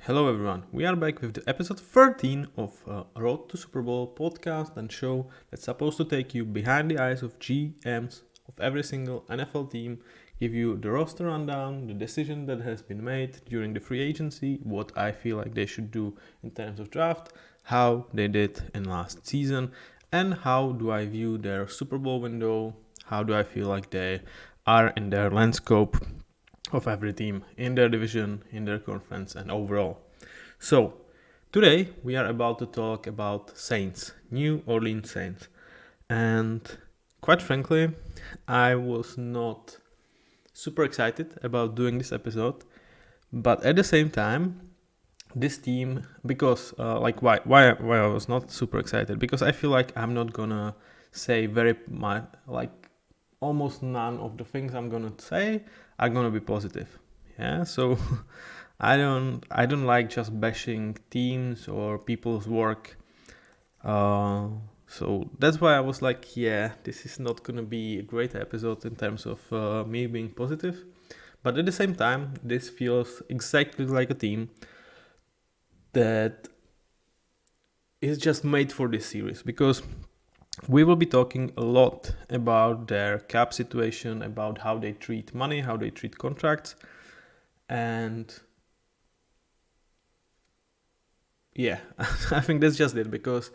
Hello everyone, we are back with the episode 13 of Road to Superbowl podcast and show that's supposed to take you behind the eyes of GMs of every single NFL team, give you the roster rundown, the decision that has been made during the free agency, what I feel like they should do in terms of draft, how they did in last season, and how do I view their Super Bowl window, how do I feel like they are in their landscape of every team in their division, in their conference, and overall. So, today we are about to talk about Saints, New Orleans Saints. And quite frankly, I was not super excited about doing this episode, but at the same time, this team, because why I was not super excited, because I feel like I'm not gonna say very much, like almost none of the things I'm gonna say are gonna be positive. Yeah, so I don't like just bashing teams or people's work. So that's why I was like, yeah, this is not gonna be a great episode in terms of me being positive. But at the same time, this feels exactly like a team that is just made for this series, because we will be talking a lot about their cap situation, about how they treat money, how they treat contracts, and yeah, I think that's just it, because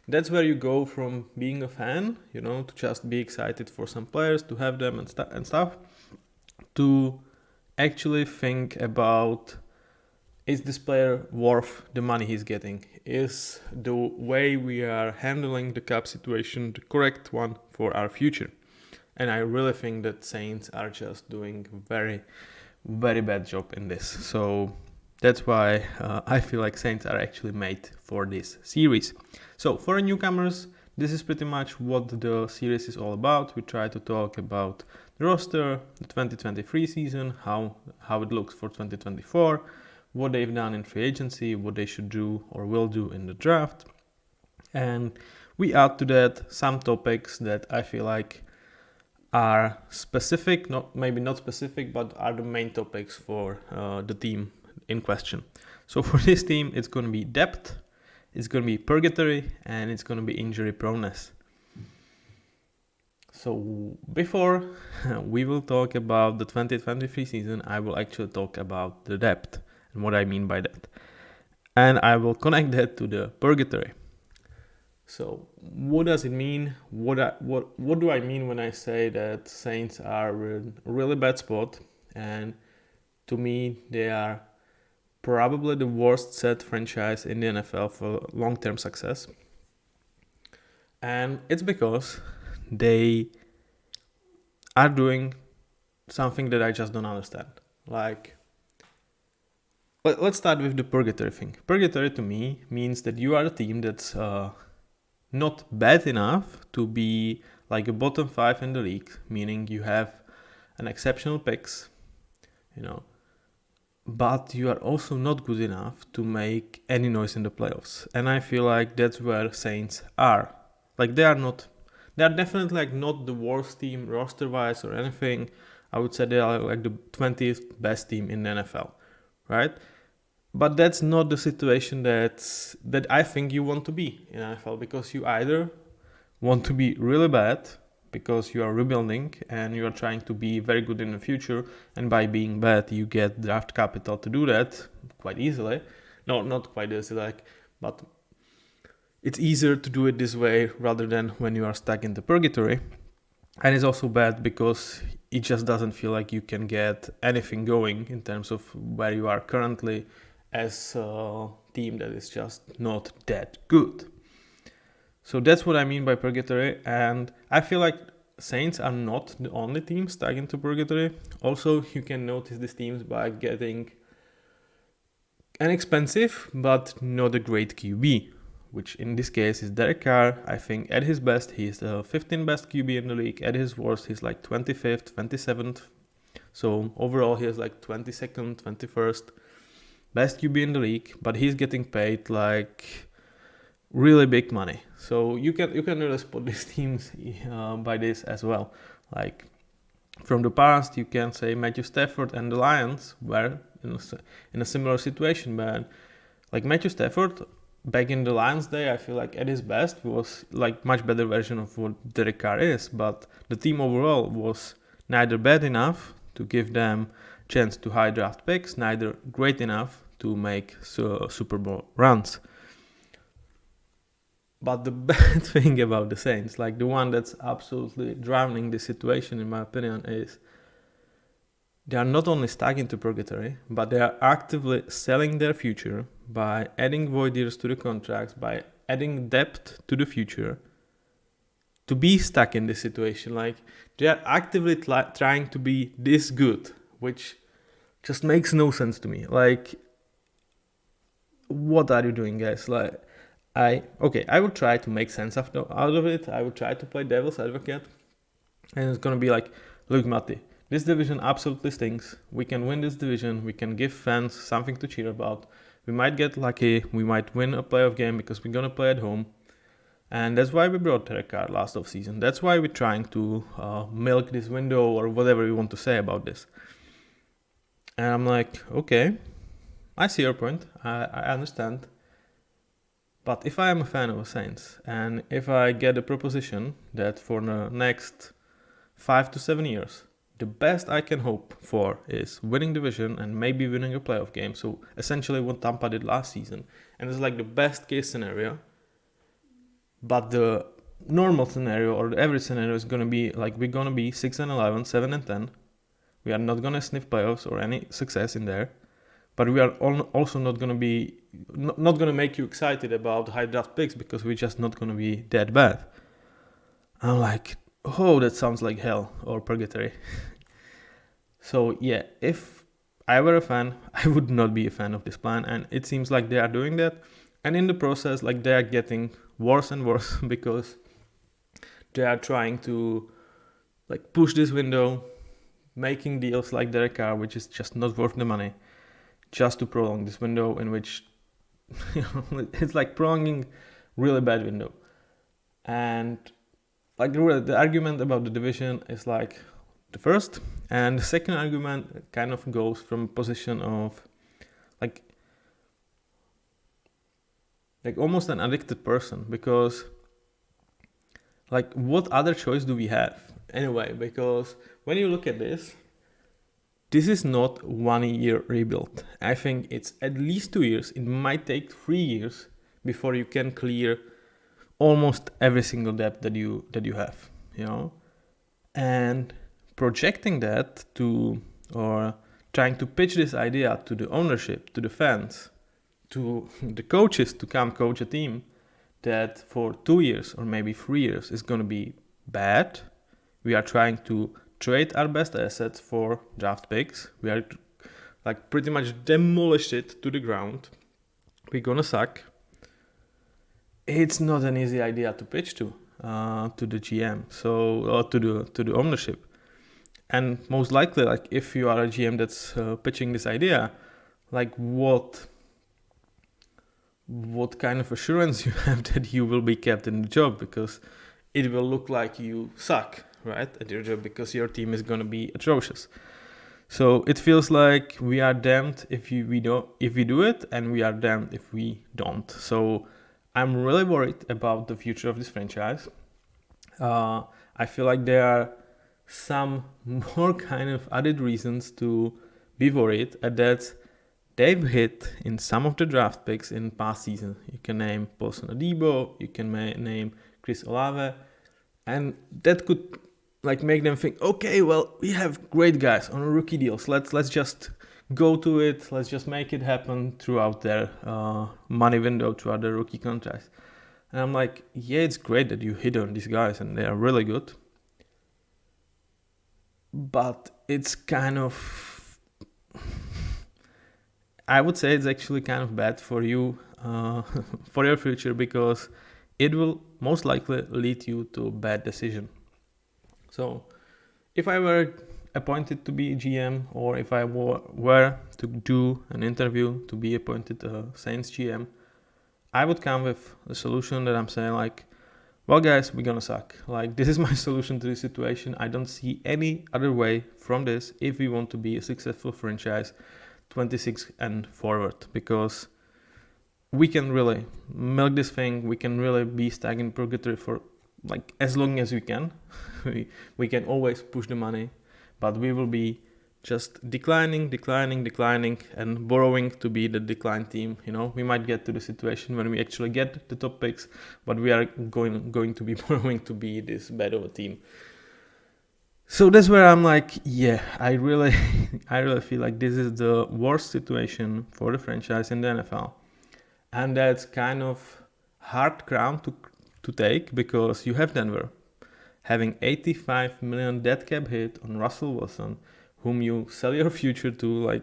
that's where you go from being a fan, to just be excited for some players, to have them and stuff, to actually think about, is this player worth the money he's getting? Is the way we are handling the cap situation the correct one for our future? And I really think that Saints are just doing very, very bad job in this. So that's why I feel like Saints are actually made for this series. So for newcomers, this is pretty much what the series is all about. We try to talk about the roster, the 2023 season, how it looks for 2024, what they've done in free agency, what they should do or will do in the draft. And we add to that some topics that I feel like are specific, maybe not specific, but are the main topics for the team in question. So for this team, it's going to be depth, it's going to be purgatory, and it's going to be injury proneness. So before we will talk about the 2023 season, I will actually talk about the depth and what I mean by that. And I will connect that to the purgatory. So what does it mean? What do I mean when I say that Saints are in a really bad spot? And to me, they are probably the worst set franchise in the NFL for long-term success. And it's because they are doing something that I just don't understand. Like, let's start with the purgatory thing. Purgatory to me means that you are a team that's not bad enough to be like a bottom 5 in the league, meaning you have an exceptional picks, but you are also not good enough to make any noise in the playoffs. And I feel like that's where Saints are. Like they are definitely like not the worst team roster wise or anything. I would say they are like the 20th best team in the NFL, right? But that's not the situation that I think you want to be in NFL, because you either want to be really bad because you are rebuilding and you are trying to be very good in the future, and by being bad you get draft capital to do that quite easily. No, not quite easily, but it's easier to do it this way rather than when you are stuck in the purgatory. And it's also bad because it just doesn't feel like you can get anything going in terms of where you are currently as a team that is just not that good. So that's what I mean by purgatory, and I feel like Saints are not the only team stuck into purgatory. Also, you can notice these teams by getting an expensive but not a great QB, which in this case is Derek Carr. I think at his best, he's the 15th best QB in the league. At his worst, he's like 25th, 27th. So overall, he is like 22nd, 21st best QB in the league, but he's getting paid like really big money. So you can really spot these teams by this as well. Like from the past, you can say Matthew Stafford and the Lions were in a similar situation, but like Matthew Stafford back in the Lions day, I feel like at his best was like much better version of what Derek Carr is, but the team overall was neither bad enough to give them chance to high draft picks, neither great enough to make Super Bowl runs. But the bad thing about the Saints, like the one that's absolutely drowning the situation in my opinion, is they are not only stuck into purgatory, but they are actively selling their future by adding void years to the contracts, by adding depth to the future to be stuck in this situation. Like they are actively trying to be this good, which just makes no sense to me. Like, what are you doing, guys? Like, I will try to make sense out of it. I will try to play devil's advocate, and it's gonna be like, look, Matti, this division absolutely stinks. We can win this division. We can give fans something to cheer about. We might get lucky. We might win a playoff game because we're gonna play at home, and that's why we brought Derek Carr last offseason. That's why we're trying to milk this window or whatever you want to say about this. And I'm like, okay, I see your point. I understand. But if I am a fan of the Saints, and if I get a proposition that for the next 5 to 7 years, the best I can hope for is winning division and maybe winning a playoff game, so essentially what Tampa did last season, and it's like the best case scenario, but the normal scenario or the average scenario is going to be like we're going to be 6-11, 7-10, we are not going to sniff playoffs or any success in there, but we are also not going to be not going to make you excited about high draft picks because we're just not going to be that bad. I'm like, oh, that sounds like hell or purgatory. So yeah, if I were a fan, I would not be a fan of this plan, and it seems like they are doing that, and in the process, like they are getting worse and worse because they are trying to like push this window, making deals like Derek Carr, which is just not worth the money, just to prolong this window in which it's like prolonging really bad window. And like the argument about the division is like the first, and the second argument kind of goes from a position of like almost an addicted person, because like what other choice do we have anyway? Because when you look at this is not 1 year rebuild. I think it's at least 2 years. It might take 3 years before you can clear almost every single debt that you have, you know. And projecting that to, or trying to pitch this idea to the ownership, to the fans, to the coaches to come coach a team that for 2 years or maybe 3 years is going to be bad. We are trying to trade our best assets for draft picks. We are like pretty much demolish it to the ground. We're gonna suck. It's not an easy idea to pitch to the GM, so to the ownership. And most likely, like if you are a GM that's pitching this idea, like what kind of assurance you have that you will be kept in the job, because it will look like you suck, right, at your job, because your team is going to be atrocious. So it feels like we are damned if we do it, and we are damned if we don't. So I'm really worried about the future of this franchise. I feel like there are some more kind of added reasons to be worried, and that they've hit in some of the draft picks in past season. You can name Paulson Adebo, you can name Chris Olave, and that could like make them think, okay, well, we have great guys on rookie deals. Let's just go to it. Let's just make it happen throughout their money window, throughout their rookie contracts. And I'm like, yeah, it's great that you hit on these guys and they are really good. But it's kind of, I would say it's actually kind of bad for you, for your future, because it will most likely lead you to a bad decision. So if I were appointed to be a GM, or if I were to do an interview to be appointed a Saints GM, I would come with a solution that I'm saying like, well, guys, we're gonna suck. Like, this is my solution to this situation. I don't see any other way from this if we want to be a successful franchise 26 and forward, because we can really milk this thing. We can really be stuck in purgatory for like as long as we can. we can always push the money, but we will be just declining and borrowing to be the decline team. We might get to the situation when we actually get the top picks, but we are going to be borrowing to be this bad of a team. So that's where I'm like, yeah, I really feel like this is the worst situation for the franchise in the NFL. And that's kind of hard ground to take, because you have Denver having $85 million dead cap hit on Russell Wilson, whom you sell your future to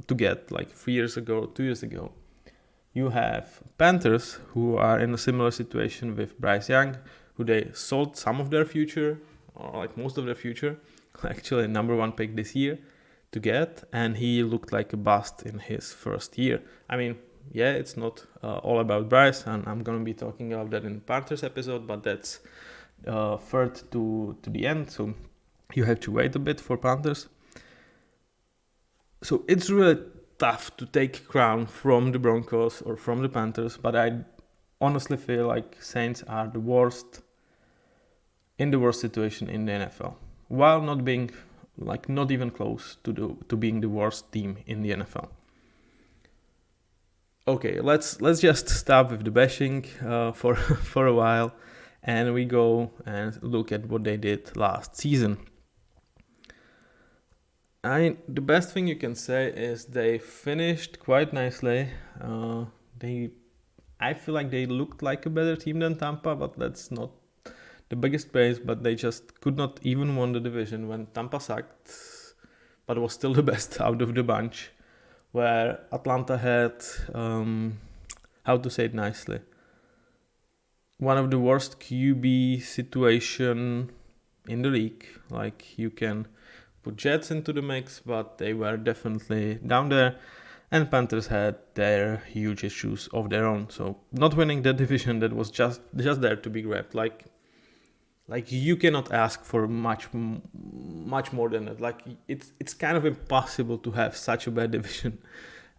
to get 3 years ago, 2 years ago. You have Panthers, who are in a similar situation with Bryce Young, who they sold some of their future, or like most of their future, actually number 1 pick this year, to get, and he looked like a bust in his first year. I mean, yeah, it's not all about Bryce, and I'm going to be talking about that in Panthers episode, but that's third to the end, so you have to wait a bit for Panthers. So it's really tough to take crown from the Broncos or from the Panthers, but I honestly feel like Saints are the worst situation in the NFL, while not being not even close to being the worst team in the NFL. Okay, let's just stop with the bashing for a while, and we go and look at what they did last season. The best thing you can say is they finished quite nicely. I feel like they looked like a better team than Tampa, but that's not the biggest praise. But they just could not even win the division when Tampa sucked, but was still the best out of the bunch. Where Atlanta had, how to say it nicely, one of the worst QB situation in the league. Like, you can put Jets into the mix, but they were definitely down there. And Panthers had their huge issues of their own. So not winning the division, that was just there to be grabbed. Like you cannot ask for much more than that. Like, it's kind of impossible to have such a bad division,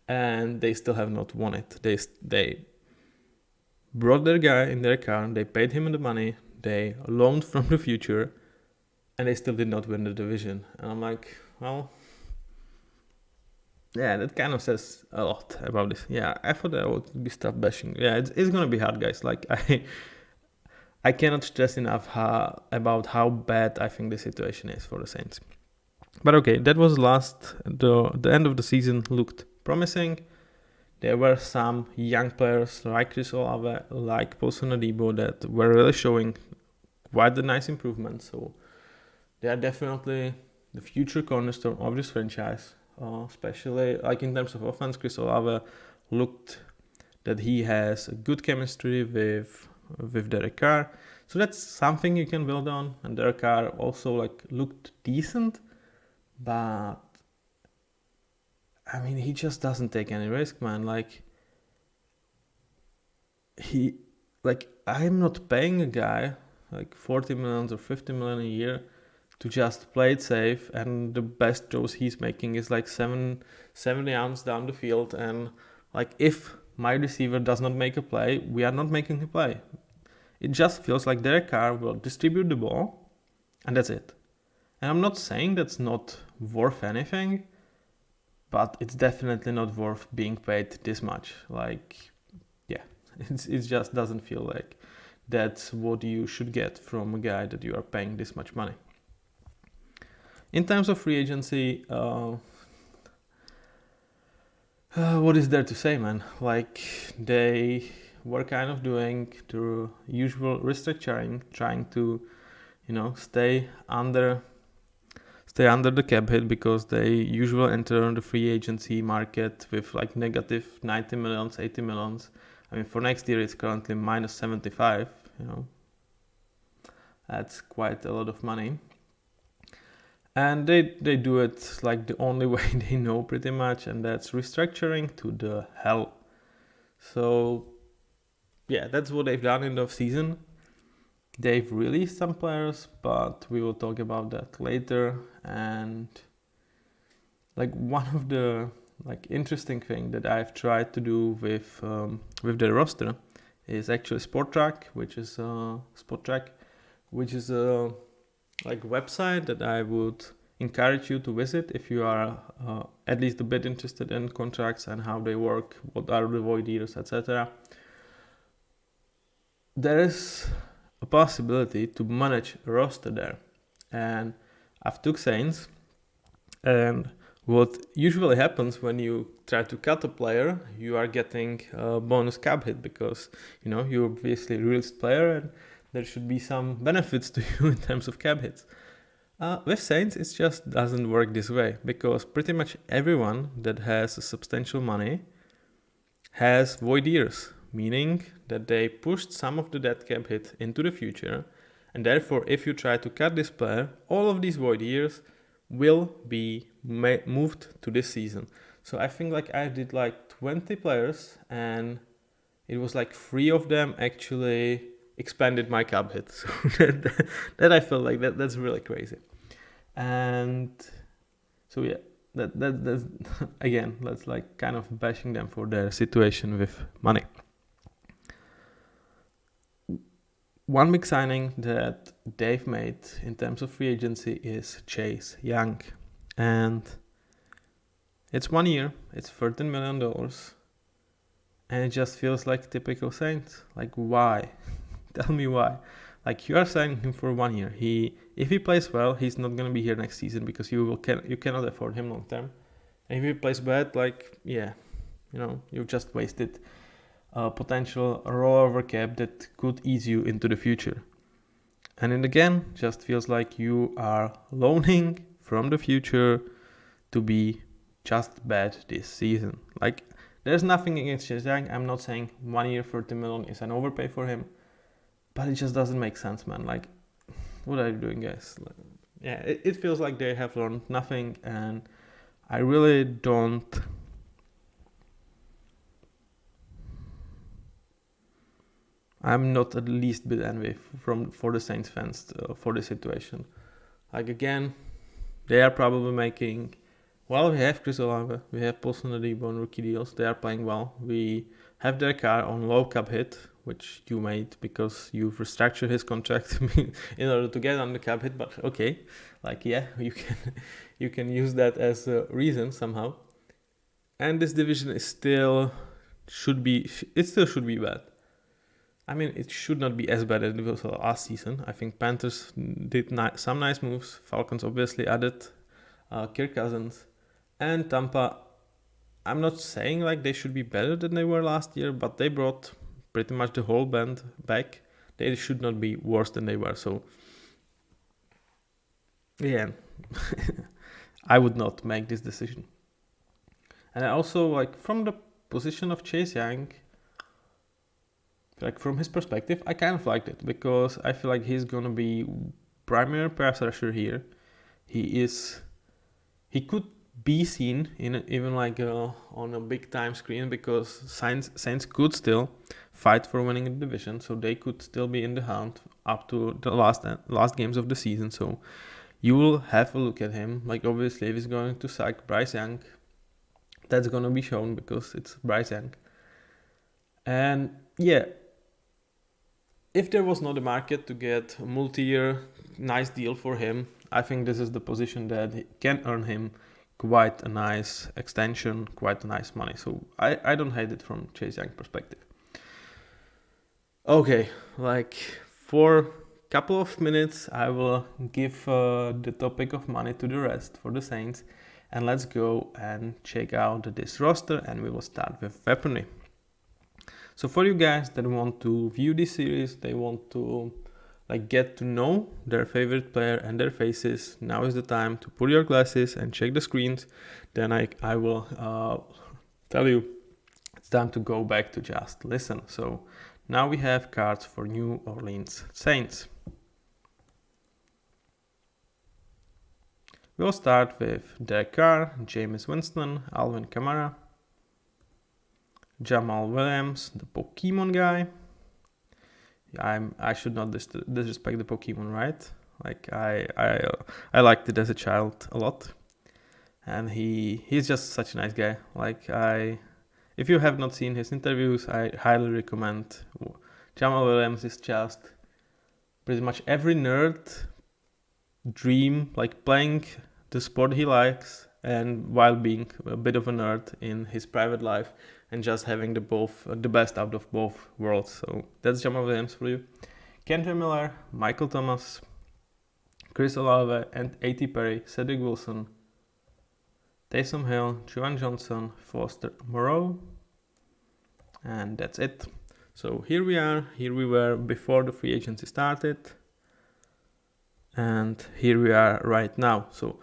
and they still have not won it. They brought their guy in their car, they paid him the money, they loaned from the future, and they still did not win the division. And I'm like, well, yeah, that kind of says a lot about this. Yeah, I thought I would be stop bashing. Yeah, it's gonna be hard, guys. Like, I cannot stress enough about how bad I think the situation is for the Saints. But okay, that was the end of the season looked promising. There were some young players like Chris Olave, like Paulson Adebo, that were really showing quite a nice improvement. So they are definitely the future cornerstone of this franchise, especially like in terms of offense. Chris Olave looked that he has a good chemistry with Derek Carr, so that's something you can build on. And Derek Carr also looked decent, but I mean, he just doesn't take any risk, man. I'm not paying a guy like 40 million or 50 million a year to just play it safe, and the best throws he's making is 70 yards down the field, and if my receiver does not make a play, we are not making a play. It just feels like Derek Carr will distribute the ball, and that's it. And I'm not saying that's not worth anything, but it's definitely not worth being paid this much. It just doesn't feel like that's what you should get from a guy that you are paying this much money. In terms of free agency, what is there to say, man? They were kind of doing the usual restructuring, trying to, stay under the cap hit, because they usually enter the free agency market with negative 90 millions, 80 millions. I mean, for next year it's currently minus 75. That's quite a lot of money. And they do it the only way they know, pretty much, and that's restructuring to the hell. So yeah, that's what they've done in the off season. they've released some players, but we will talk about that later. And like one of the like interesting thing that I've tried to do with the roster is actually Spot Track, which is a like website that I would encourage you to visit if you are at least a bit interested in contracts and how they work, what are the void years, etc. There is a possibility to manage a roster there, and I've took Saints, and what usually happens when you try to cut a player, you are getting a bonus cap hit because you obviously released player and there should be some benefits to you in terms of cap hits. With Saints, it just doesn't work this way because pretty much everyone that has substantial money has void years, meaning that they pushed some of the dead cap hit into the future, and therefore if you try to cut this player, all of these void years will be moved to this season. So I think like I did like 20 players and it was like 3 of them actually expanded my cap hit. So that I felt like that's really crazy. And so yeah, that's again, that's like kind of bashing them for their situation with money. One big signing that they've made in terms of free agency is Chase Young. And it's 1 year, it's $13 million, and it just feels like typical Saints. Like, why? Tell me why. Like, you are signing him for 1 year. If he plays well, he's not gonna be here next season because you cannot afford him long term. And if he plays bad, like, yeah, you've just wasted a potential rollover cap that could ease you into the future. And it again just feels like you are loaning from the future to be just bad this season. Like, there's nothing against Chase Young. I'm not saying 1 year, $30 million is an overpay for him, but it just doesn't make sense, man. Like, what are you doing, guys? Like, yeah, it feels like they have learned nothing, and I really don't. I'm not at least bit envy for the Saints fans for the situation. Like, again, they are probably making. Well, we have Chris Olave, we have Paulson Adebo on rookie deals. They are playing well. We have their car on low cap hit, which you made because you've restructured his contract in order to get on the cap hit. But okay, like, yeah, you can use that as a reason somehow. And this division is still should be bad. I mean, it should not be as bad as it was last season. I think Panthers did some nice moves. Falcons obviously added Kirk Cousins. And Tampa, I'm not saying like they should be better than they were last year, but they brought pretty much the whole band back. They should not be worse than they were. So, yeah, I would not make this decision. And I also, like, from the position of Chase Young, like from his perspective, I kind of liked it because I feel like he's gonna be primary pass rusher here. He could be seen in even like on a big time screen because Saints could still fight for winning the division, so they could still be in the hunt up to the last games of the season. So you will have a look at him. Like, obviously, if he's going to sack Bryce Young, that's gonna be shown because it's Bryce Young. And yeah, if there was not a market to get a multi-year nice deal for him, I think this is the position that can earn him quite a nice extension, quite a nice money. So I don't hate it from Chase Young perspective. Okay, like for a couple of minutes, I will give the topic of money to the rest for the Saints. And let's go and check out this roster, and we will start with weaponry. So for you guys that want to view this series, they want to like get to know their favorite player and their faces, now is the time to put your glasses and check the screens. Then I will tell you it's time to go back to just listen. So now we have cards for New Orleans Saints. We'll start with Derek Carr, Jameis Winston, Alvin Kamara, Jamal Williams, the Pokemon guy. I should not disrespect the Pokemon, right? Like I liked it as a child a lot, and he's just such a nice guy. Like if you have not seen his interviews, I highly recommend. Jamal Williams is just pretty much every nerd dream, like playing the sport he likes and while being a bit of a nerd in his private life and just having the best out of both worlds. So that's Jamal Williams for you. Kendra Miller, Michael Thomas, Chris Olave, and A.T. Perry, Cedric Wilson, Taysom Hill, Juwan Johnson, Foster Moreau, and that's it. So here we are. Here we were before the free agency started, and here we are right now. So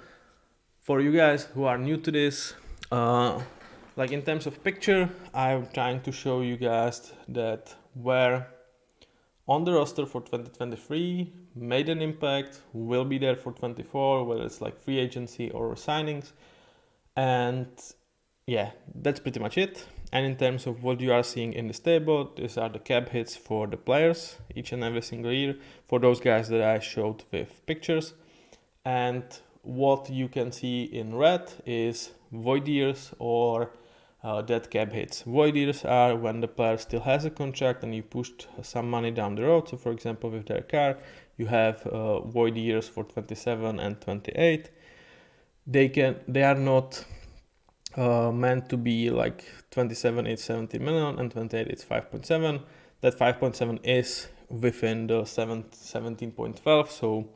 for you guys who are new to this, like in terms of picture, I'm trying to show you guys that where on the roster for 2023 made an impact, will be there for 24, whether it's like free agency or signings. And yeah, that's pretty much it. And in terms of what you are seeing in this table, these are the cap hits for the players each and every single year for those guys that I showed with pictures. And what you can see in red is void years or dead cap hits. Void years are when the player still has a contract and you pushed some money down the road. So for example, with their car, you have void years for 27 and 28. They are not meant to be like 27 is 70 million and 28 is 5.7. That 5.7 is within the 17.12. So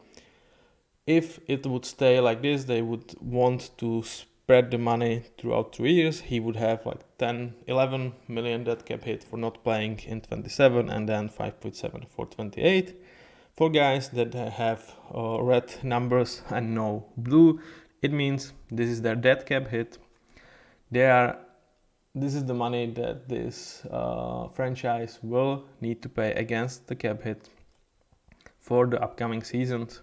if it would stay like this, they would want to spread the money throughout 2 years. He would have like 11 million dead cap hit for not playing in 27 and then 5.7 for 28. For guys that have red numbers and no blue, it means this is their dead cap hit. This is the money that this franchise will need to pay against the cap hit for the upcoming seasons.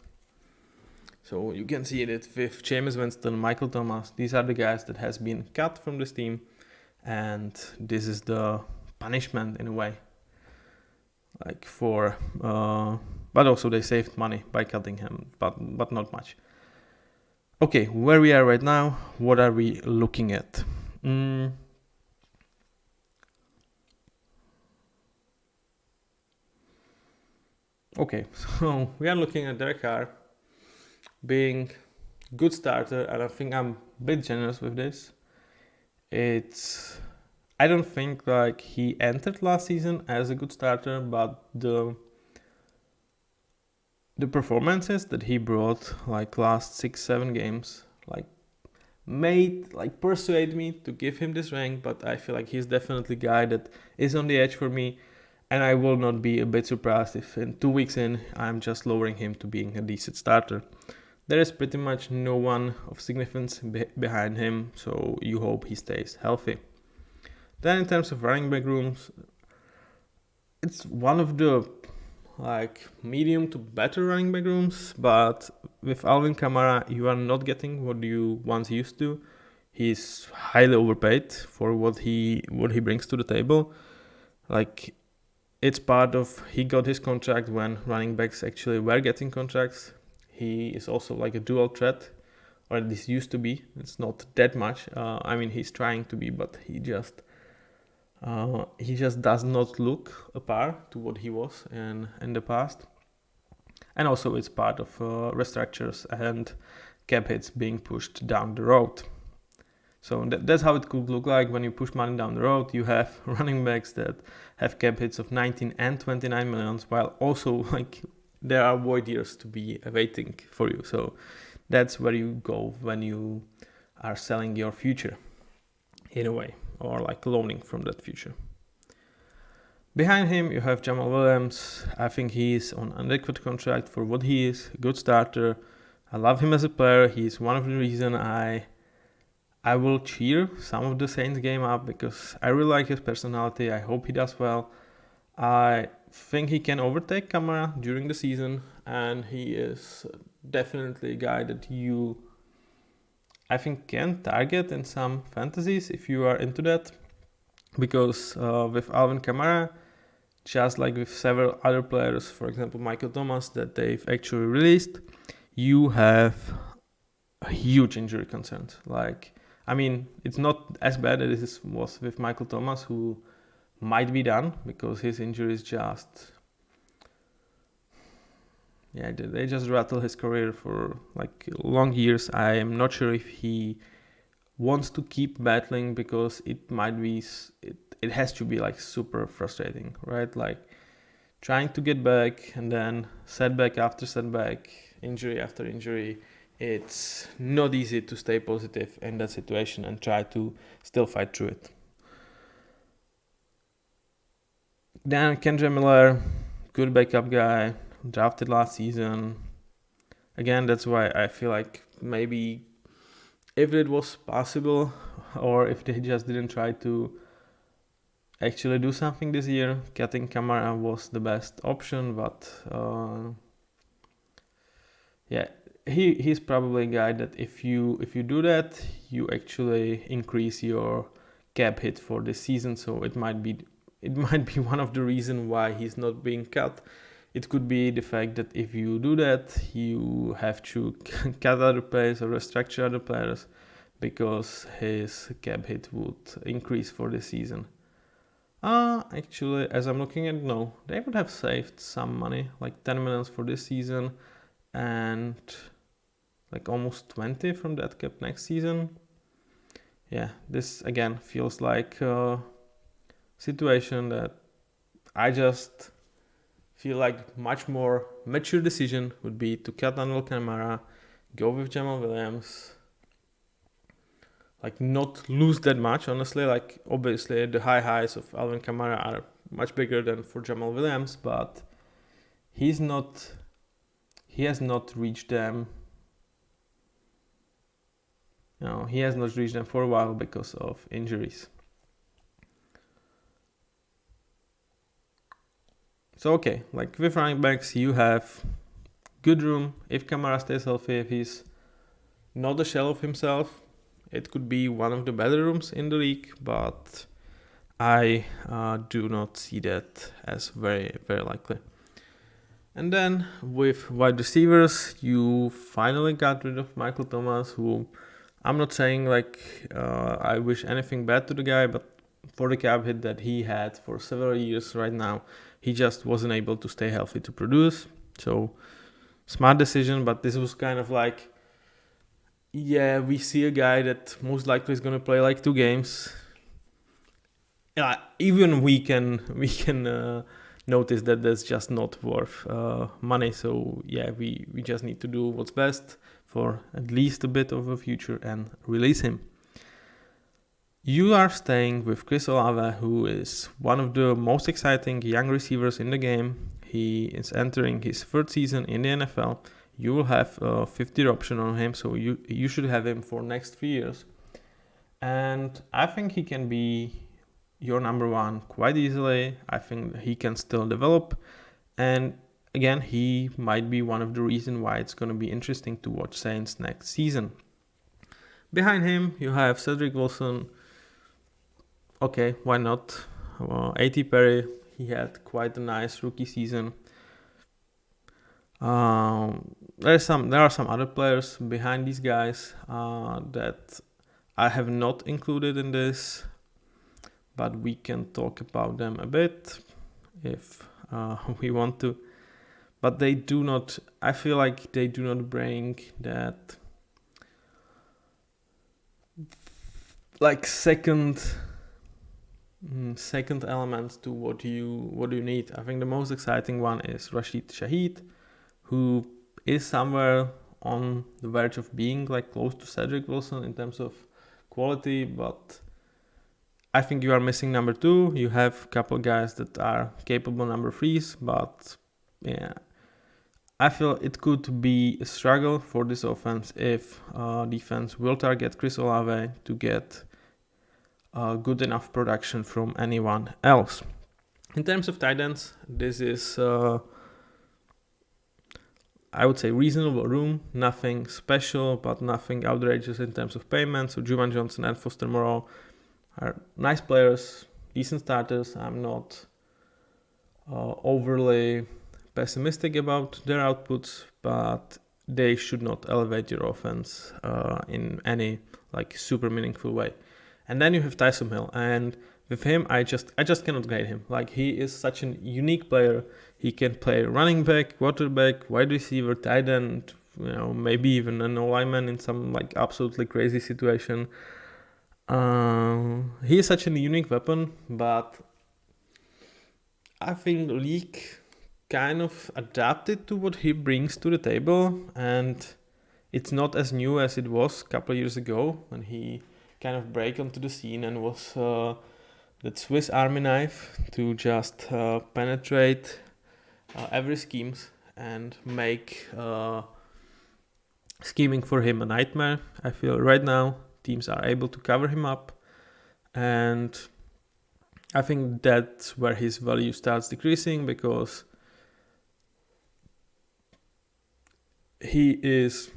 So you can see it with Jameis Winston, Michael Thomas. These are the guys that has been cut from this team, and this is the punishment in a way. Like but also they saved money by cutting him, but not much. Okay, where we are right now, what are we looking at? Okay, so we are looking at Derek Carr being good starter, and I think I'm a bit generous with this. I don't think like he entered last season as a good starter, but the performances that he brought like last 6-7 games like persuade me to give him this rank. But I feel like he's definitely a guy that is on the edge for me, and I will not be a bit surprised if in 2 weeks in I'm just lowering him to being a decent starter. There is pretty much no one of significance behind him, so you hope he stays healthy. Then in terms of running back rooms, it's one of the like medium to better running back rooms, but with Alvin Kamara, you are not getting what you once used to. He's highly overpaid for what he brings to the table. Like it's part of he got his contract when running backs actually were getting contracts. He is also like a dual threat, or at least used to be. It's not that much. I mean, he's trying to be, but he just does not look a par to what he was in the past. And also it's part of restructures and cap hits being pushed down the road. So that's how it could look like when you push money down the road. You have running backs that have cap hits of 19 and 29 millions, while also like there are void years to be waiting for you. So that's where you go when you are selling your future in a way, or like loaning from that future. Behind him, you have Jamal Williams. I think he's on an adequate contract for what he is, a good starter. I love him as a player. He's one of the reasons I will cheer some of the Saints game up, because I really like his personality. I hope he does well. I think he can overtake Kamara during the season, and he is definitely a guy that you, I think, can target in some fantasies if you are into that, because with Alvin Kamara, just like with several other players, for example, Michael Thomas, that they've actually released, you have huge injury concerns. Like, I mean, it's not as bad as it was with Michael Thomas, who might be done because his injuries just, yeah, they just rattle his career for like long years. I am not sure if he wants to keep battling, because it might be, it has to be like super frustrating, right? Like trying to get back and then setback after setback, injury after injury. It's not easy to stay positive in that situation and try to still fight through it. Then Kendre Miller, good backup guy, drafted last season. Again, that's why I feel like maybe if it was possible, or if they just didn't try to actually do something this year, cutting Kamara was the best option. But yeah, he's probably a guy that if you do that, you actually increase your cap hit for this season. So it might be one of the reasons why he's not being cut. It could be the fact that if you do that, you have to cut other players or restructure other players, because his cap hit would increase for the season. Actually, as I'm looking at it, no, they would have saved some money, like 10 million for this season, and like almost 20 from that cap next season. Yeah, this again feels like a situation that I just feel like much more mature decision would be to cut Daniel Kamara, go with Jamal Williams, like not lose that much, honestly. Like obviously the high highs of Alvin Kamara are much bigger than for Jamal Williams, but he has not reached them. No, he has not reached them for a while because of injuries. So okay, like with running backs, you have good room. If Kamara stays healthy, if he's not a shell of himself, it could be one of the better rooms in the league, but I do not see that as very, very likely. And then with wide receivers, you finally got rid of Michael Thomas, who I'm not saying like I wish anything bad to the guy, but for the cap hit that he had for several years right now, he just wasn't able to stay healthy to produce. So smart decision, but this was kind of like, yeah, we see a guy that most likely is going to play like 2 games. Yeah, even we can notice that that's just not worth money. So yeah, we just need to do what's best for at least a bit of a future and release him. You are staying with Chris Olave, who is one of the most exciting young receivers in the game. He is entering his 3rd season in the NFL. You will have a 50 option on him, so you should have him for next 3 years. And I think he can be your number 1 quite easily. I think he can still develop. And again, he might be one of the reasons why it's going to be interesting to watch Saints next season. Behind him, you have Cedric Wilson. Okay, why not? A.T. Perry, he had quite a nice rookie season. There are some other players behind these guys that I have not included in this, but we can talk about them a bit if we want to. But they do not, I feel like they do not bring that like second element to what you need. I think the most exciting one is Rashid Shaheed, who is somewhere on the verge of being like close to Cedric Wilson in terms of quality, but I think you are missing number 2. You have a couple guys that are capable number 3s, but yeah, I feel it could be a struggle for this offense if defense will target Chris Olave to get good enough production from anyone else. In terms of tight ends, this is I would say reasonable room, nothing special, but nothing outrageous in terms of payment. So Juwan Johnson and Foster Moreau are nice players, decent starters. I'm not overly pessimistic about their outputs, but they should not elevate your offense in any like super meaningful way. And then you have Taysom Hill, and with him, I just cannot grade him. Like, he is such a unique player. He can play running back, quarterback, wide receiver, tight end, maybe even an O-lineman in some like absolutely crazy situation. He is such a unique weapon, but I think league kind of adapted to what he brings to the table, and it's not as new as it was a couple of years ago when he kind of break onto the scene and was that Swiss Army knife to just penetrate every schemes and make scheming for him a nightmare. I feel right now teams are able to cover him up, and I think that's where his value starts decreasing, because he is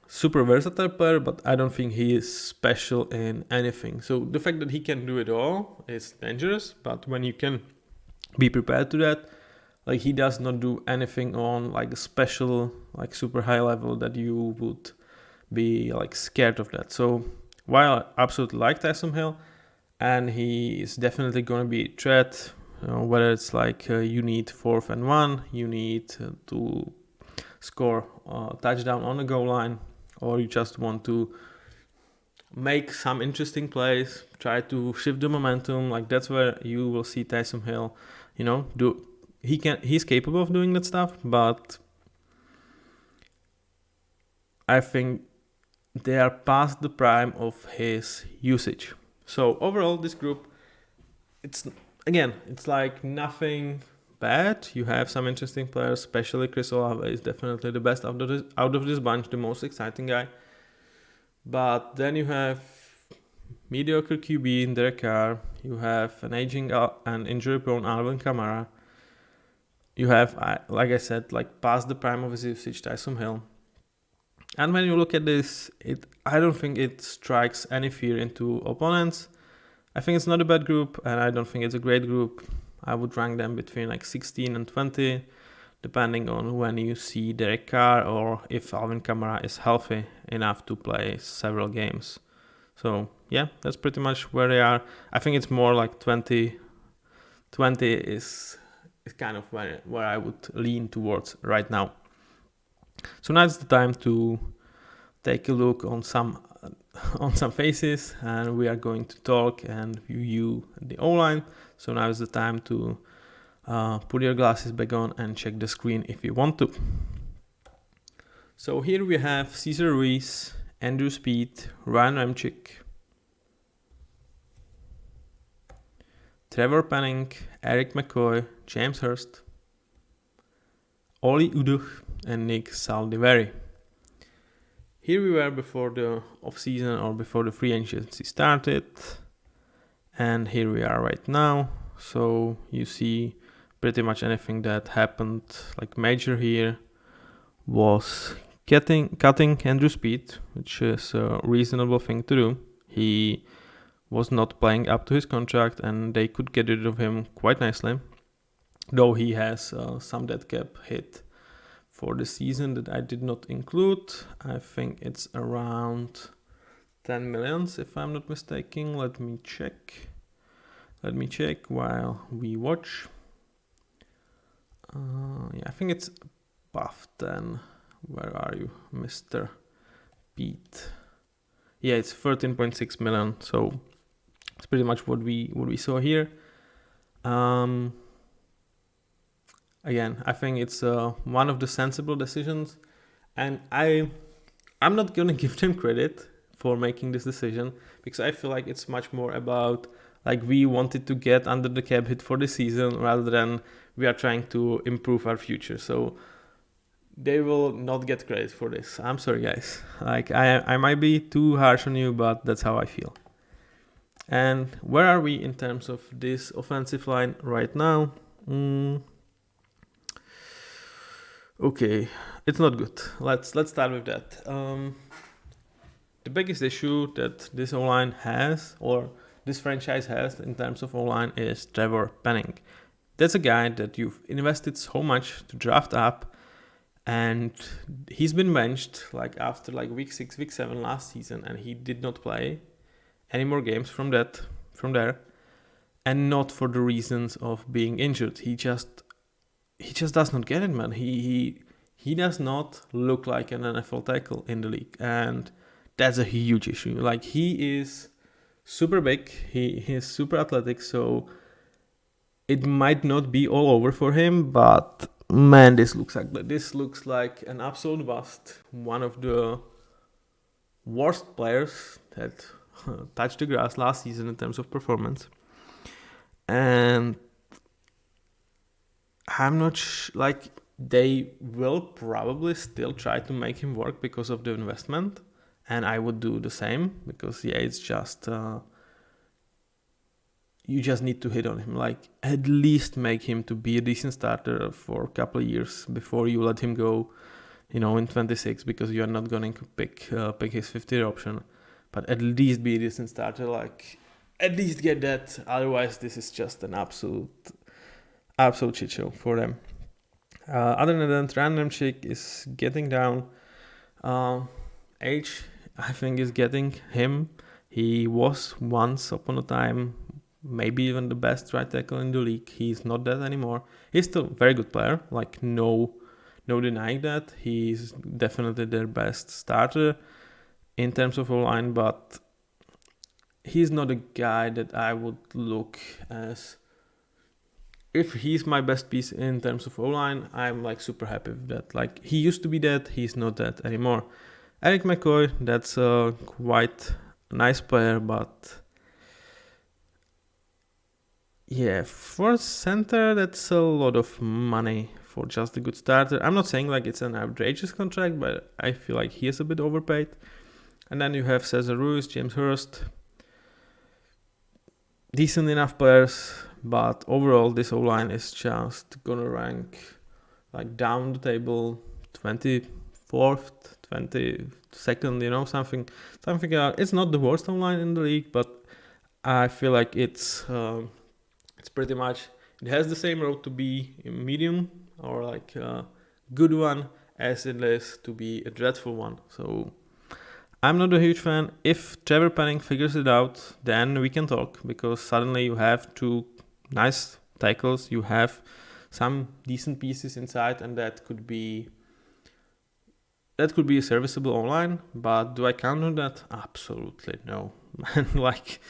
super versatile player, but I don't think he is special in anything. So the fact that he can do it all is dangerous, but when you can be prepared to that, like, he does not do anything on like a special, like super high level that you would be like scared of that. So while I absolutely like Taysom Hill, and he is definitely going to be a threat, whether it's like you need 4th and 1, you need to score a touchdown on the goal line, or you just want to make some interesting plays, try to shift the momentum, like that's where you will see Taysom Hill, he's capable of doing that stuff, but I think they are past the prime of his usage. So overall, this group, it's like nothing bad. You have some interesting players, especially Chris Olave is definitely the best out of this bunch, the most exciting guy. But then you have mediocre QB in Derek Carr. You have an aging and injury-prone Alvin Kamara. You have, like I said, like past the prime of his usage, Taysom Hill. And when you look at this, I don't think it strikes any fear into opponents. I think it's not a bad group, and I don't think it's a great group. I would rank them between like 16 and 20, depending on when you see Derek Carr or if Alvin Kamara is healthy enough to play several games. So yeah, that's pretty much where they are. I think it's more like 20. 20 is kind of where I would lean towards right now. So now it's the time to take a look on some faces, and we are going to talk and view the O-line. So now is the time to put your glasses back on and check the screen if you want to. So here we have Cesar Ruiz, Andrew Speed, Ryan Ramczyk, Trevor Penning, Eric McCoy, James Hurst, Oli Uduch, and Nick Saldiveri. Here we were before the off-season or before the free agency started, and here we are right now. So you see pretty much anything that happened like major here was cutting Andrew Speed, which is a reasonable thing to do. He was not playing up to his contract, and they could get rid of him quite nicely, though he has some dead cap hit for the season that I did not include. I think it's around 10 millions if I'm not mistaken. Let me check while we watch. I think it's above 10. Where are you, Mr. Pete? Yeah, it's 13.6 million. So it's pretty much what we saw here. Again, I think it's one of the sensible decisions, and I'm not gonna give them credit for making this decision, because I feel like it's much more about like we wanted to get under the cap hit for the season rather than we are trying to improve our future. So they will not get credit for this. I'm sorry, guys. Like I might be too harsh on you, but that's how I feel. And where are we in terms of this offensive line right now? Okay, it's not good. Let's start with that. The biggest issue that this O-line has, or this franchise has in terms of O-line, is Trevor Penning. that's a guy that you've invested so much to draft up, and he's been benched like after like week 6, week 7 last season, and he did not play any more games from there, and not for the reasons of being injured. He just does not get it, man. He does not look like an NFL tackle in the league, and that's a huge issue. Like, he is super big, he is super athletic, so it might not be all over for him, but man, this looks like an absolute bust. One of the worst players that touched the grass last season in terms of performance. And I'm not like, they will probably still try to make him work because of the investment, and I would do the same, because it's just you just need to hit on him, like at least make him to be a decent starter for a couple of years before you let him go, in 26, because you are not going to pick his 50th option, but at least be a decent starter, like at least get that. Otherwise, this is just an absolute shit show for them. Other than that, Random Chick is getting down. Age, I think, is getting him. He was once upon a time maybe even the best right tackle in the league. He's not that anymore. He's still a very good player, like no denying that. He's definitely their best starter in terms of O-line, but he's not a guy that I would look as, if he's my best piece in terms of O-line, I'm like super happy with that. Like, he used to be that, he's not that anymore. Eric McCoy, that's a quite nice player, but for center, that's a lot of money for just a good starter. I'm not saying like it's an outrageous contract, but I feel like he is a bit overpaid. And then you have Cesar Ruiz, James Hurst, decent enough players, but overall this O-line is just gonna rank like down the table, 24th, 22nd, something. It's not the worst O-line in the league, but I feel like it's pretty much, it has the same road to be a medium or like a good one as it is to be a dreadful one. So I'm not a huge fan. If Trevor Penning figures it out, then we can talk, because suddenly you have two nice tackles, you have some decent pieces inside, and that could be a serviceable O-line. But do I count on that? Absolutely no. Like,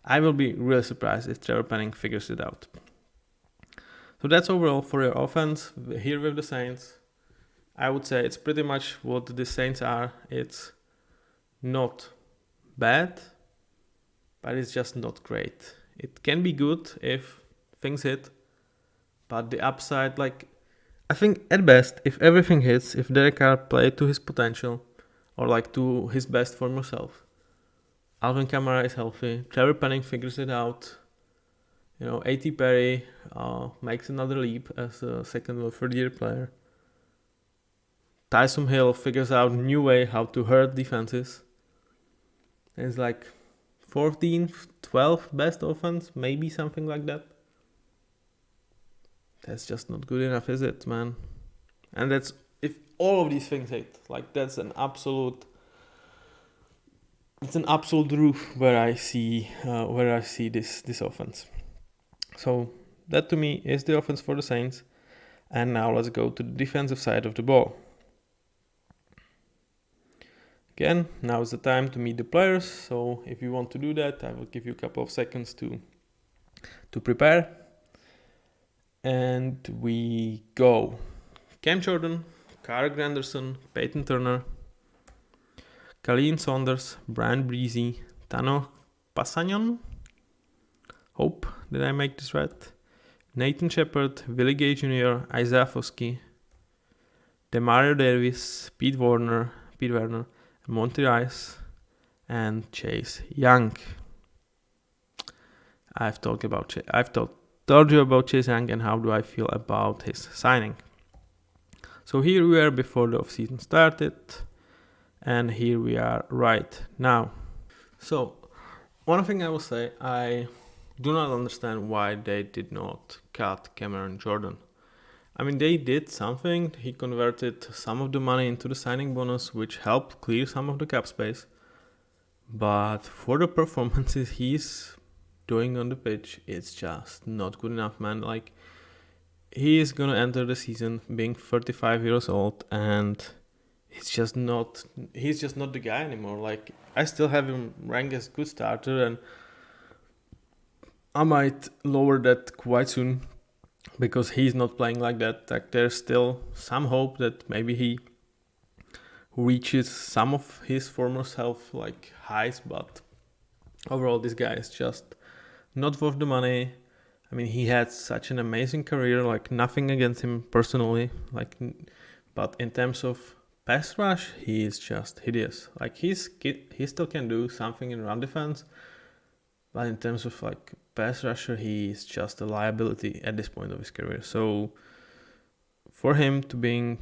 I will be really surprised if Trevor Penning figures it out. So that's overall for your offense here with the Saints. I would say it's pretty much what the Saints are. It's not bad, but it's just not great. It can be good if things hit, but the upside, like, I think at best, if everything hits, if Derek Carr played to his potential or like to his best form himself, Alvin Kamara is healthy, Trevor Penning figures it out, A.T. Perry makes another leap as a second or third year player, Taysom Hill figures out a new way how to hurt defenses, it's like 14th, 12th best offense, maybe something like that. That's just not good enough, is it, man? And that's, if all of these things hit, like, that's an absolute, it's an absolute roof where I see this offense. So that to me is the offense for the Saints. And now let's go to the defensive side of the ball. Again, now is the time to meet the players. So if you want to do that, I will give you a couple of seconds to prepare. And we go. Cam Jordan, Carl Granderson, Peyton Turner, Colleen Saunders, Brian Breezy, Tano Passanyon, hope did I make this right, Nathan Shepard, Willie Gay Jr., Isaiah Foskey, Demario Davis, Pete Werner, Monty Rice, and Chase Young. I've told you about Chase Young and how do I feel about his signing. So here we are before the offseason started, and here we are right now. So one thing I will say, I do not understand why they did not cut Cameron Jordan. I mean, they did something. He converted some of the money into the signing bonus, which helped clear some of the cap space. But for the performances he's doing on the pitch, it's just not good enough, man. Like, he is gonna enter the season being 35 years old, and he's just not the guy anymore. Like, I still have him ranked as good starter, and I might lower that quite soon because he's not playing like that. Like, there's still some hope that maybe he reaches some of his former self like highs, but overall this guy is just not worth the money. I mean, he had such an amazing career, like nothing against him personally, like, but in terms of pass rush, he is just hideous. Like, he still can do something in run defense, but in terms of like pass rusher, he is just a liability at this point of his career. So for him to being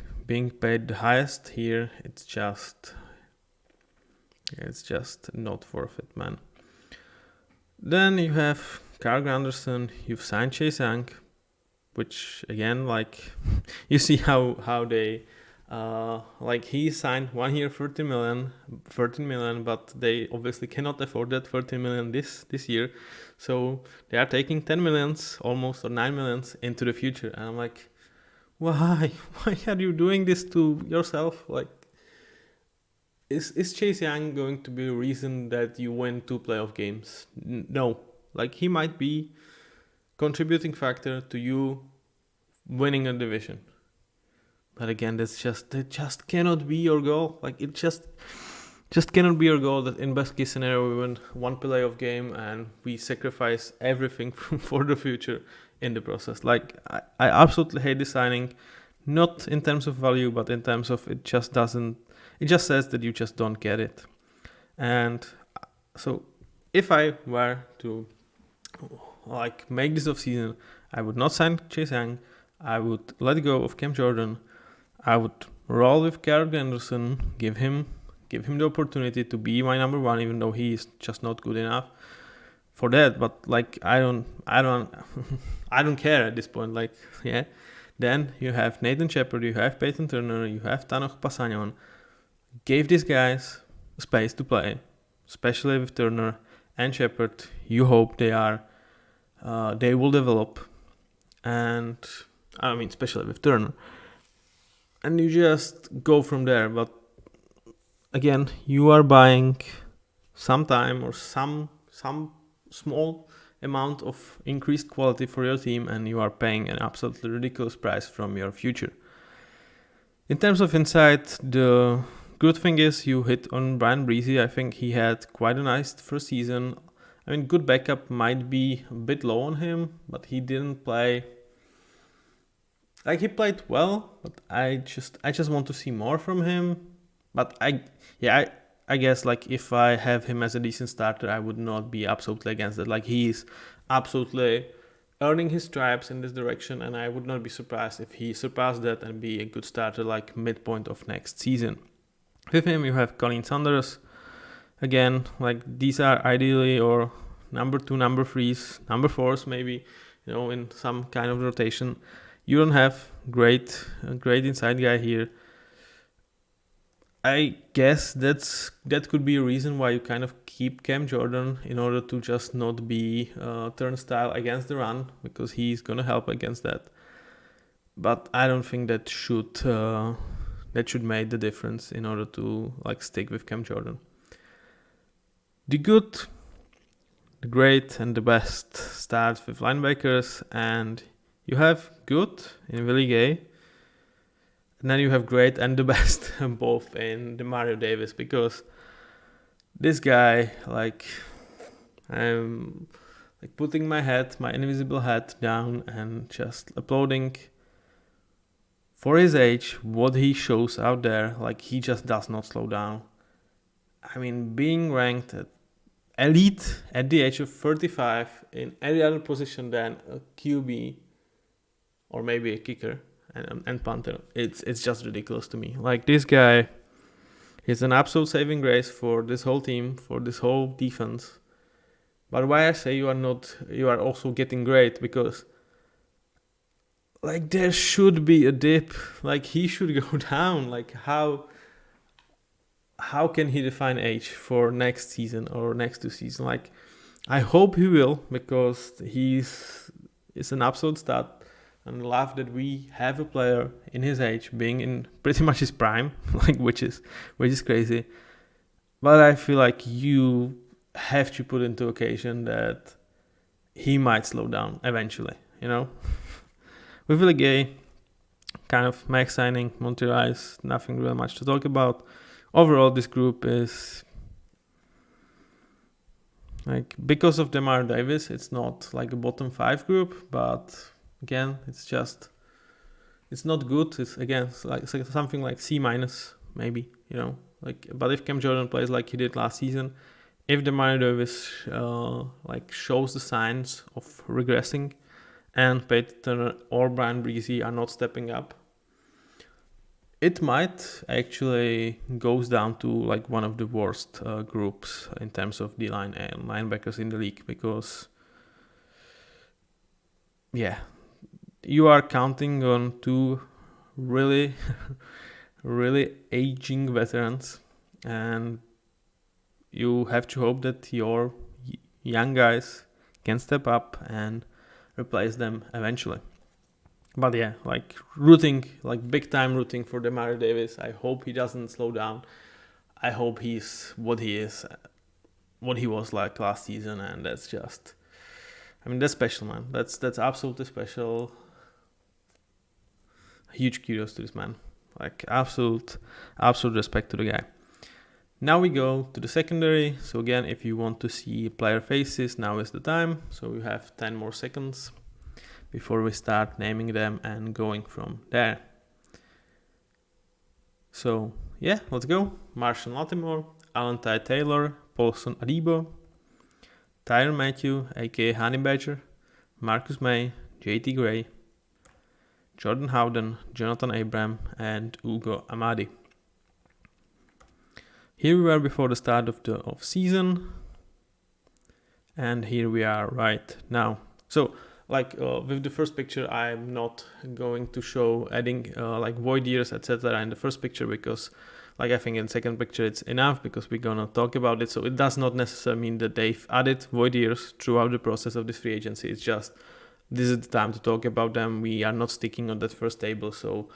paid the highest here, it's just not worth it, man. Then you have Carl Anderson, you've signed Chase Young, which again, like, you see how they like, he signed 1 year 13 million, but they obviously cannot afford that 13 million this year, so they are taking 10 millions almost, or 9 millions into the future, and I'm like, why are you doing this to yourself? Like, is Chase Young going to be a reason that you win 2 playoff games? No. Like, he might be contributing factor to you winning a division, but again, that just cannot be your goal. Like, it just cannot be your goal that in best case scenario we win 1 playoff game and we sacrifice everything for the future in the process. Like, I absolutely hate this signing, not in terms of value, but in terms of it just says that you just don't get it. And so if I were to like make this off season, I would not sign Chase Young. I would let go of Cam Jordan. I would roll with Carl Anderson, give him the opportunity to be my number 1, even though he is just not good enough for that. But like, I don't I don't care at this point. Like, yeah. Then you have Nathan Shepard, you have Peyton Turner, you have Tanoch Passanyan. Gave these guys space to play, especially with Turner and Shepard. You hope they will develop, and I mean, especially with Turner, and you just go from there. But again, you are buying some time or some small amount of increased quality for your team, and you are paying an absolutely ridiculous price from your future. In terms of insight, the good thing is you hit on Brian Breezy. I think he had quite a nice first season. I mean, good backup might be a bit low on him, but he didn't play. Like, he played well, but I just want to see more from him. But I guess, like, if I have him as a decent starter, I would not be absolutely against it. Like, he's absolutely earning his stripes in this direction, and I would not be surprised if he surpassed that and be a good starter like midpoint of next season. With him, you have Colin Sanders. Again, like, these are ideally or number 2, number 3s, number 4s maybe, in some kind of rotation. You don't have great inside guy here. I guess that could be a reason why you kind of keep Cam Jordan, in order to just not be turnstile against the run, because he's gonna help against that. But I don't think that should make the difference in order to like stick with Cam Jordan. The good, the great, and the best starts with linebackers, and you have good in Willie Gay. And then you have great and the best both in Demario Davis, because this guy, like, I'm like putting my invisible hat down and just applauding for his age what he shows out there. Like, he just does not slow down. I mean, being ranked at elite at the age of 35 in any other position than a QB or maybe a kicker and punter, it's just ridiculous to me. Like, this guy is an absolute saving grace for this whole team, for this whole defense. But why I say you are also getting great, because like there should be a dip, like he should go down. Like how can he define age for next season or next 2 seasons? Like I hope he will, because it's an absolute stud, and love that we have a player in his age being in pretty much his prime, like which is crazy. But I feel like you have to put into occasion that he might slow down eventually, you know? With Willie Gay, kind of max signing, Monty Rice, nothing really much to talk about. Overall, this group is like, because of Demar Davis, it's not like a bottom 5 group, but again, it's not good. It's again like something like C minus maybe, you know. Like, but if Cam Jordan plays like he did last season, if Demar Davis like shows the signs of regressing, and Peyton Turner or Brian Breezy are not stepping up, it might actually goes down to like one of the worst groups in terms of D-line and linebackers in the league, because yeah, you are counting on 2 really really aging veterans, and you have to hope that your young guys can step up and replace them eventually. But yeah, like big time rooting for Demario Davis. I hope he doesn't slow down. I hope he's what he was like last season, and that's special, man. That's absolutely special. Huge kudos to this man. Like absolute respect to the guy. Now we go to the secondary. So again, if you want to see player faces, now is the time. So we have 10 more seconds before we start naming them and going from there. So yeah, let's go. Marshall Latimore, Alan Ty Taylor, Paulson Adibo, Tyron Matthew, aka Honey Badger, Marcus May, JT Gray, Jordan Howden, Jonathan Abram, and Ugo Amadi. Here we were before the start of the off-season, and here we are right now. So with the first picture, I'm not going to show adding like void years, etc. in the first picture, because like I think in the second picture it's enough, because we're gonna talk about it. So it does not necessarily mean that they've added void years throughout the process of this free agency. It's just this is the time to talk about them. We are not sticking on that first table, so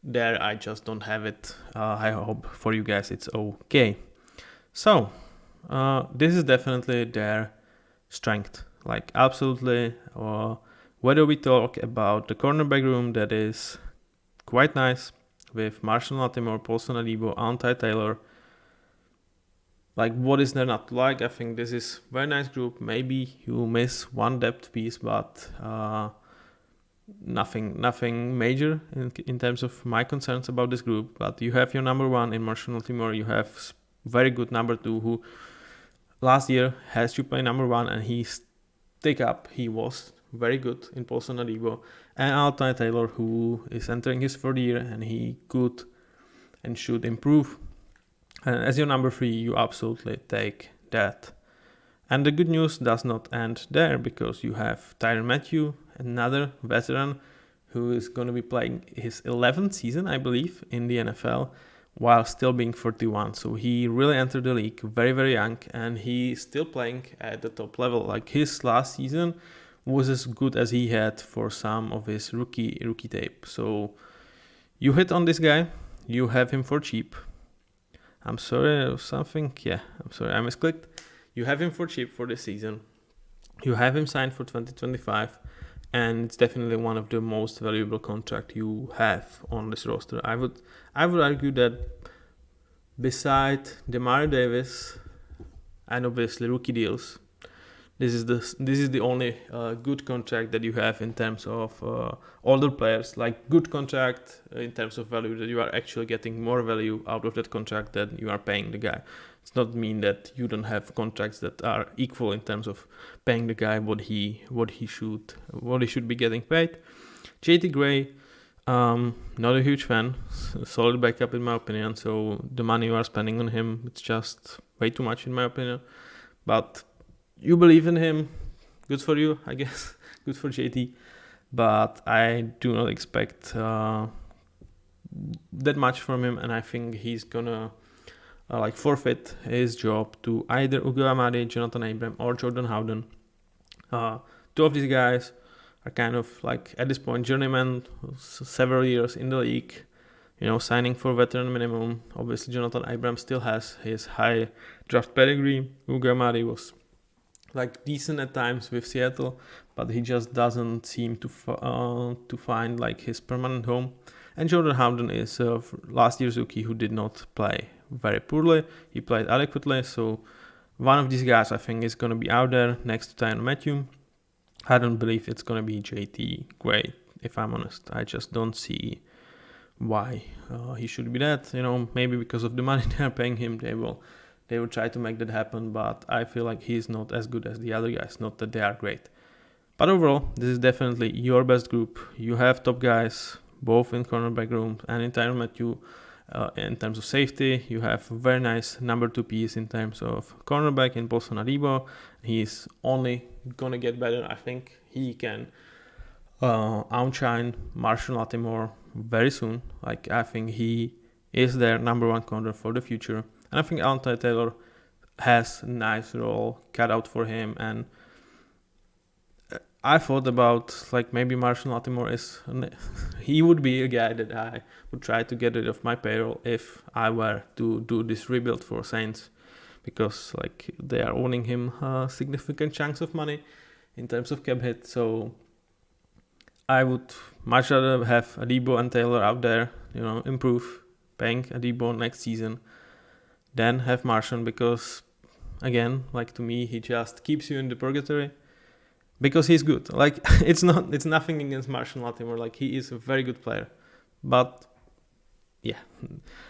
there I just don't have it. I hope for you guys it's okay. So this is definitely their strength, like absolutely. Whether we talk about the cornerback room, that is quite nice, with Marshall Latimore, Paulson Adibo, Ty Taylor. Like, what is there not to like? I think this is very nice group. Maybe you miss one depth piece, but nothing major in terms of my concerns about this group. But you have your number 1 in Marshall Latimore. You have very good number 2 who last year has to play number 1, and he was very good in Paulson Adibo, and Ty Taylor, who is entering his 3rd year, and he could and should improve. And as your number 3, you absolutely take that. And the good news does not end there, because you have Tyron Matthew, another veteran who is going to be playing his 11th season, I believe, in the NFL, while still being 41. So he really entered the league very, very young, and he's still playing at the top level. Like, his last season was as good as he had for some of his rookie tape. So you hit on this guy, you have him for cheap. I'm sorry, or something. Yeah, I'm sorry, I misclicked. You have him for cheap for this season. You have him signed for 2025, and it's definitely one of the most valuable contract you have on this roster. I would argue that beside Demario Davis and obviously rookie deals, this is the only good contract that you have in terms of older players. Like, good contract in terms of value, that you are actually getting more value out of that contract than you are paying the guy. It's not mean that you don't have contracts that are equal in terms of paying the guy what he should be getting paid. JT Gray, not a huge fan. Solid backup in my opinion. So the money you are spending on him, it's just way too much in my opinion. But you believe in him, good for you, I guess. Good for JT. But I do not expect that much from him, and I think he's gonna forfeit his job to either Ugo Amadi, Jonathan Abram, or Jordan Howden. Two of these guys are kind of like at this point journeymen, several years in the league, signing for veteran minimum. Obviously Jonathan Abram still has his high draft pedigree. Ugo Amadi was like decent at times with Seattle, but he just doesn't seem to find like his permanent home. And Jordan Howden is last year's rookie who did not play very poorly. He played adequately, so one of these guys I think is going to be out there next to Tyrann Mathieu. I don't believe it's going to be JT Gray, if I'm honest. I just don't see why he should be that. Maybe because of the money they're paying him, they will try to make that happen, but I feel like he's not as good as the other guys. Not that they are great. But overall, this is definitely your best group. You have top guys, both in cornerback room and in Tyrann Mathieu. In terms of safety, you have a very nice number 2 piece in terms of cornerback in Paulson Adebo. He's only gonna get better. I think he can outshine Marshall Lattimore very soon. Like, I think he is their number 1 corner for the future. And I think Alontae Taylor has a nice role cut out for him. And I thought about like maybe Marshall Lattimore he would be a guy that I would try to get rid of my payroll if I were to do this rebuild for Saints, because like they are owning him significant chunks of money in terms of cap hit. So I would much rather have Adebo and Taylor out there, improve, paying Adebo next season, than have Marshall, because again, like to me, he just keeps you in the purgatory. Because he's good. Like, it's nothing against Marshall Lattimore. Like, he is a very good player. But yeah,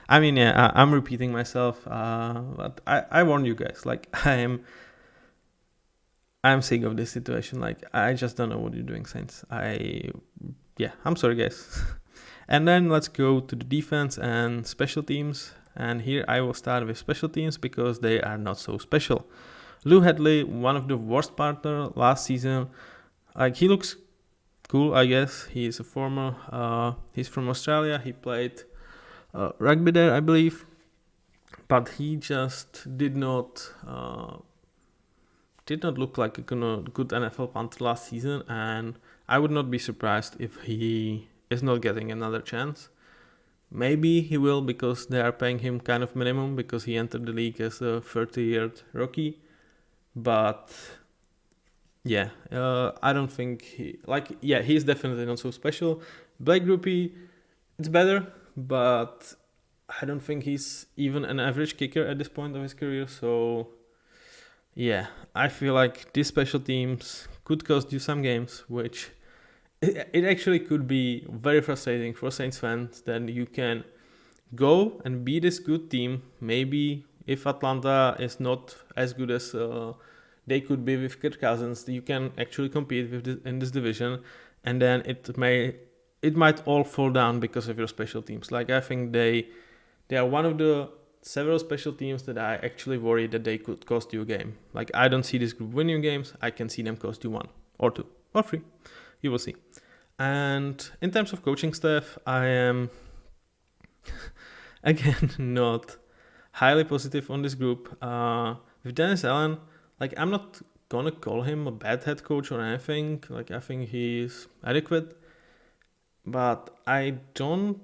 I mean, I'm repeating myself. But I warn you guys. Like, I'm sick of this situation. Like, I just don't know what you're doing, Saints. I'm sorry, guys. And then let's go to the defense and special teams. And here I will start with special teams because they are not so special. Lou Hadley, one of the worst partner last season. Like, he looks cool, I guess. He's a former, he's from Australia. He played rugby there, I believe. But he just did not look like a good NFL punter last season. And I would not be surprised if he is not getting another chance. Maybe he will, because they are paying him kind of minimum, because he entered the league as a 30-year rookie. But yeah, I don't think he's definitely not so special. Blake Grupe, it's better, but I don't think he's even an average kicker at this point of his career. So yeah, I feel like these special teams could cost you some games, which it actually could be very frustrating for Saints fans. Then you can go and be this good team. Maybe if Atlanta is not as good as they could be with Kirk Cousins, you can actually compete in this division, and then it might all fall down because of your special teams. Like, I think they are one of the several special teams that I actually worry that they could cost you a game. Like, I don't see this group winning games. I can see them cost you 1 or 2 or 3. You will see. And in terms of coaching staff, I am again not highly positive on this group. With Dennis Allen, like, I'm not gonna call him a bad head coach or anything. Like, I think he's adequate, but I don't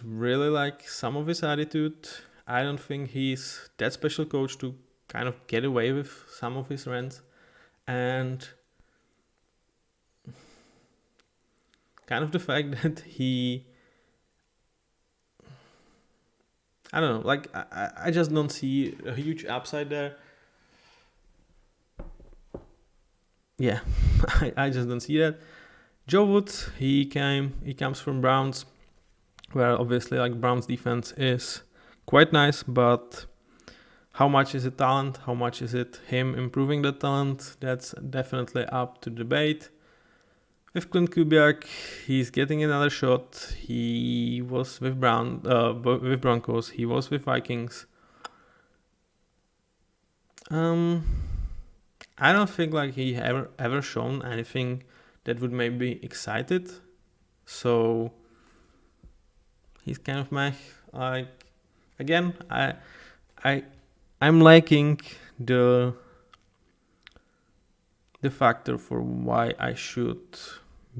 really like some of his attitude. I don't think he's that special coach to kind of get away with some of his rants, and kind of the fact that I don't know, like, I just don't see a huge upside there. Yeah, I just don't see that. Joe Woods, he comes from Browns, where obviously like Browns defense is quite nice, but how much is it talent? How much is it him improving that talent? That's definitely up to debate. With Clint Kubiak, he's getting another shot. He was with Broncos. He was with Vikings. I don't think like he ever shown anything that would make me excited. So he's kind of meh. Like again, I'm liking the factor for why I should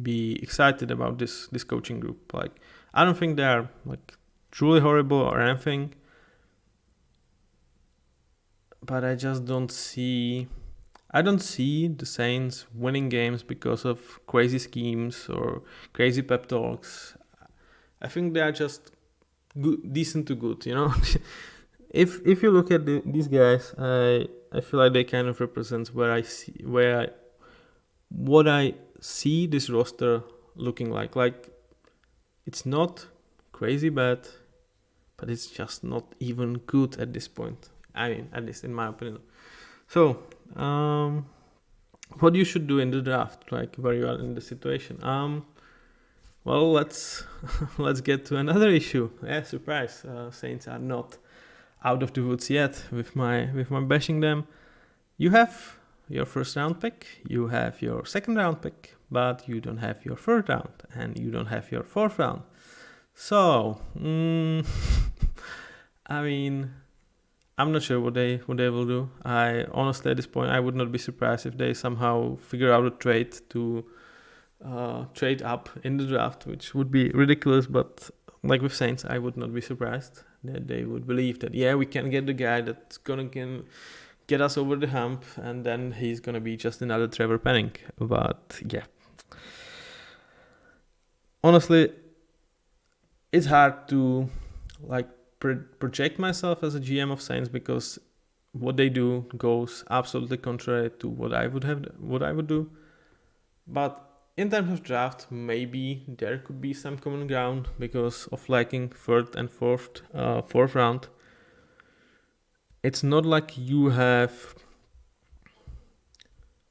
be excited about this coaching group. Like I don't think they're like truly horrible or anything, but I just don't see the Saints winning games because of crazy schemes or crazy pep talks. I think they are just good, decent to good, you know. if you look at these guys, I feel like they kind of represent what I see this roster looking like. Like it's not crazy bad, but it's just not even good at this point. I mean, at least in my opinion. So, what you should do in the draft, like where you are in the situation. Well, let's get to another issue. Yeah, surprise. Saints are not out of the woods yet with my bashing them. You have your first round pick, you have your second round pick, but you don't have your third round and you don't have your fourth round. So, I mean, I'm not sure what they will do. I honestly, at this point, I would not be surprised if they somehow figure out a trade to trade up in the draft, which would be ridiculous. But like with Saints, I would not be surprised that they would believe that we can get the guy that's gonna get us over the hump, and then he's gonna be just another Trevor Penning. But yeah, honestly, it's hard to like project myself as a GM of Saints because what they do goes absolutely contrary to what I would do. But in terms of draft, maybe there could be some common ground because of lacking third and fourth round. It's not like you have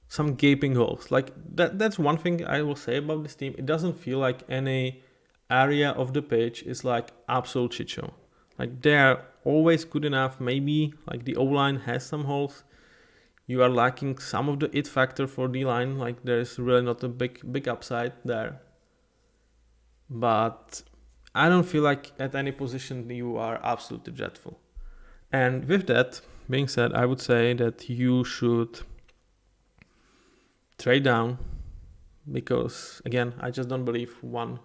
some gaping holes. Like that's one thing I will say about this team. It doesn't feel like any area of the pitch is like absolute shit show. Like they are always good enough. Maybe like the O-line has some holes. You are lacking some of the it factor for D-line. Like there's really not a big upside there. But I don't feel like at any position you are absolutely dreadful. And with that being said, I would say that you should trade down because again, I just don't believe one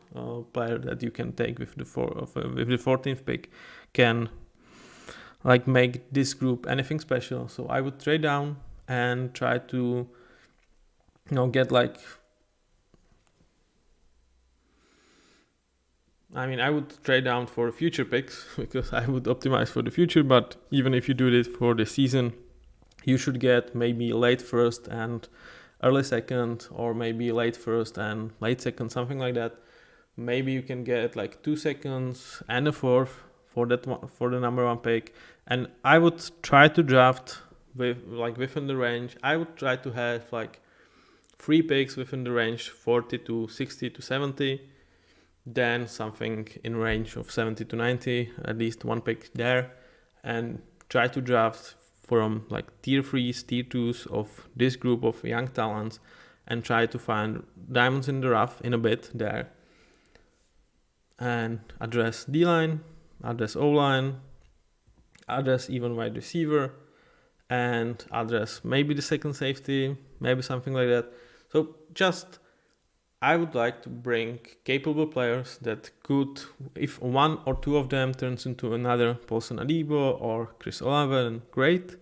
player that you can take with the 14th pick can like make this group anything special. So I would trade down and try to get like, I would trade down for future picks because I would optimize for the future. But even if you do this for the season, you should get maybe late first and early second, or maybe late first and late second, something like that. Maybe you can get like 2 seconds and a fourth for the number one pick. And I would try to draft within the range. I would try to have like 3 picks within the range 40 to 60 to 70, then something in range of 70 to 90, at least 1 pick there, and try to draft from like tier 3s, tier 2s of this group of young talents and try to find diamonds in the rough in a bit there and address D-line, address O-line, address even wide receiver, and address maybe the second safety, maybe something like that. So just I would like to bring capable players that could, if one or two of them turns into another Paulson Adebo or Chris Olave, then great.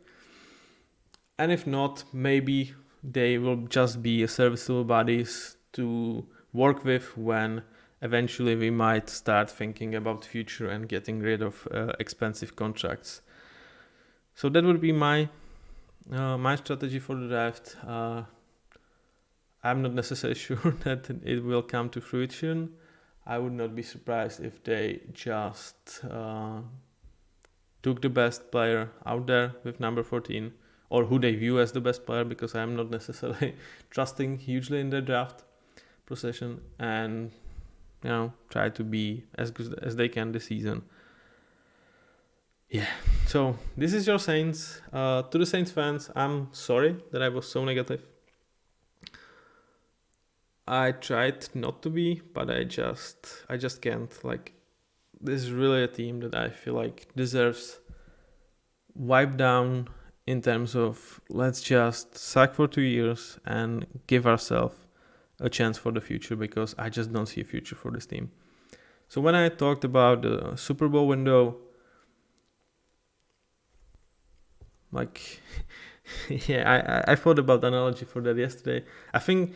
And if not, maybe they will just be serviceable bodies to work with when eventually we might start thinking about the future and getting rid of expensive contracts. So that would be my strategy for the draft. I'm not necessarily sure that it will come to fruition. I would not be surprised if they just took the best player out there with number 14, or who they view as the best player, because I'm not necessarily trusting hugely in their draft procession, and try to be as good as they can this season. Yeah, So this is your Saints. To the Saints fans, I'm sorry that I was so negative. I tried not to be, but I just can't. Like, this is really a team that I feel like deserves wipe down in terms of let's just suck for 2 years and give ourselves a chance for the future, because I just don't see a future for this team. So when I talked about the Super Bowl window, like, yeah, I thought about the analogy for that yesterday. I think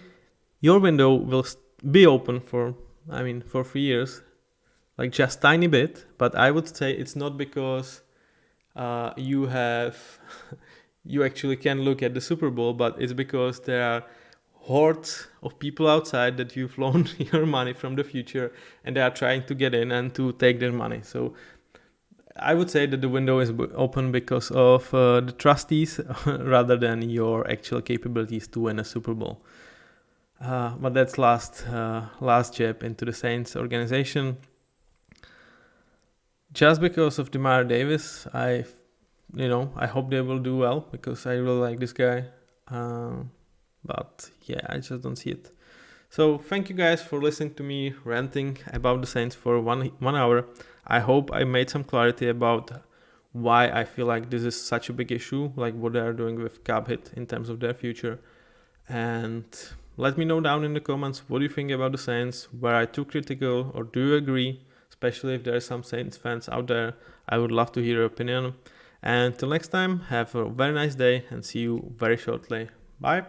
your window will be open for 3 years, like just tiny bit, but I would say it's not because you actually can look at the Super Bowl, but it's because there are hordes of people outside that you've loaned your money from the future, and they are trying to get in and to take their money. So I would say that the window is open because of the trustees rather than your actual capabilities to win a Super Bowl. But that's last jab into the Saints organization. Just because of Demar Davis, I hope they will do well, because I really like this guy. But yeah, I just don't see it. So thank you guys for listening to me ranting about the Saints for one hour. I hope I made some clarity about why I feel like this is such a big issue, like what they are doing with cap hit in terms of their future. And let me know down in the comments what do you think about the Saints, were I too critical or do you agree? Especially if there are some Saints fans out there, I would love to hear your opinion. And till next time, have a very nice day and see you very shortly. Bye.